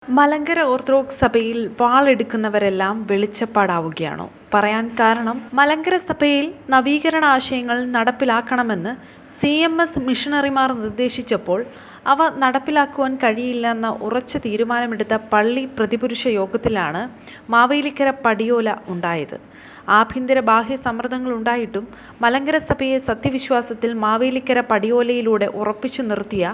Malankara orthodox സഭയിൽ വാളെടുക്കുന്നവരെല്ലാം വെളിച്ചപ്പാടാവുകയാണോ? പറയാൻ കാരണം, മലങ്കര സഭയിൽ നവീകരണ ആശയങ്ങൾ നടപ്പിലാക്കണമെന്ന് CMS മിഷണറിമാർ നിർദ്ദേശിച്ചപ്പോൾ അവ നടപ്പിലാക്കുവാൻ കഴിയില്ലെന്ന ഉറച്ച തീരുമാനമെടുത്ത പള്ളി പ്രതിപുരുഷ യോഗത്തിലാണ് മാവേലിക്കര പടിയോല ഉണ്ടായത്. ആഭ്യന്തര ബാഹ്യ സമ്മർദ്ദങ്ങളുണ്ടായിട്ടും മലങ്കര സഭയെ സത്യവിശ്വാസത്തിൽ മാവേലിക്കര പടിയോലയിലൂടെ ഉറപ്പിച്ചു നിർത്തിയ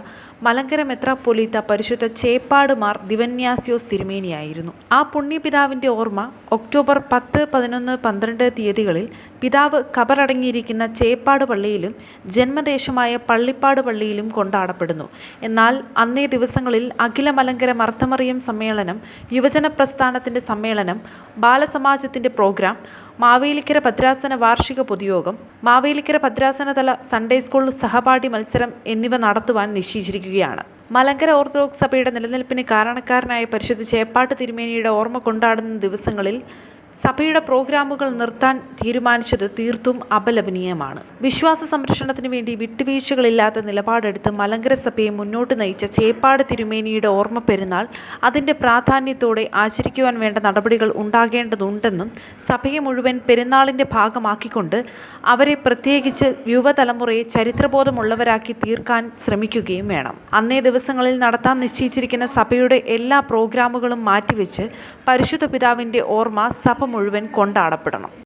മലങ്കര മെത്രാപ്പൊലീത്ത പരിശുദ്ധ ചേപ്പാട് മാർ ദിവന്യാസ്യോസ് തിരുമേനിയായിരുന്നു. ആ പുണ്യപിതാവിൻ്റെ ഓർമ്മ ഒക്ടോബർ 10, 11, 12 തീയതികളിൽ പിതാവ് കബറടങ്ങിയിരിക്കുന്ന ചേപ്പാട് പള്ളിയിലും ജന്മദേശമായ പള്ളിപ്പാട് പള്ളിയിലും കൊണ്ടാടപ്പെടുന്നു. എന്നാൽ അന്നേ ദിവസങ്ങളിൽ അഖില മലങ്കര മർത്തമറിയം സമ്മേളനം, യുവജന പ്രസ്ഥാനത്തിൻ്റെ സമ്മേളനം, ബാലസമാജത്തിൻ്റെ പ്രോഗ്രാം, മാവേലിക്കര ഭദ്രാസന വാർഷിക പൊതുയോഗം, മാവേലിക്കര ഭദ്രാസനതല സൺഡേ സ്കൂൾ സഹപാഠി മത്സരം എന്നിവ നടത്തുവാൻ നിശ്ചയിച്ചിരിക്കുകയാണ്. മലങ്കര ഓർത്തഡോക്സ് സഭയുടെ നിലനിൽപ്പിന് കാരണക്കാരനായ പരിശുദ്ധ ചേപ്പാട്ട് തിരുമേനിയുടെ ഓർമ്മ കൊണ്ടാടുന്ന ദിവസങ്ങളിൽ സഭയുടെ പ്രോഗ്രാമുകൾ നിർത്താൻ തീരുമാനിച്ചത് തീർത്തും അപലപനീയമാണ്. വിശ്വാസ സംരക്ഷണത്തിന് വേണ്ടി വിട്ടുവീഴ്ചകളില്ലാത്ത നിലപാടെടുത്ത് മലങ്കര സഭയെ മുന്നോട്ട് നയിച്ച ചേപ്പാട് തിരുമേനിയുടെ ഓർമ്മ പെരുന്നാൾ അതിൻ്റെ പ്രാധാന്യത്തോടെ ആചരിക്കുവാൻ വേണ്ട നടപടികൾ ഉണ്ടാകേണ്ടതുണ്ടെന്നും സഭയെ മുഴുവൻ പെരുന്നാളിൻ്റെ ഭാഗമാക്കിക്കൊണ്ട് അവരെ പ്രത്യേകിച്ച് യുവതലമുറയെ ചരിത്രബോധമുള്ളവരാക്കി തീർക്കാൻ ശ്രമിക്കുകയും വേണം. അന്നേ ദിവസങ്ങളിൽ നടത്താൻ നിശ്ചയിച്ചിരിക്കുന്ന സഭയുടെ എല്ലാ പ്രോഗ്രാമുകളും മാറ്റിവെച്ച് പരിശുദ്ധ പിതാവിൻ്റെ ഓർമ്മ സഭ മുഴുവൻ കൊണ്ടാടപ്പെടണം.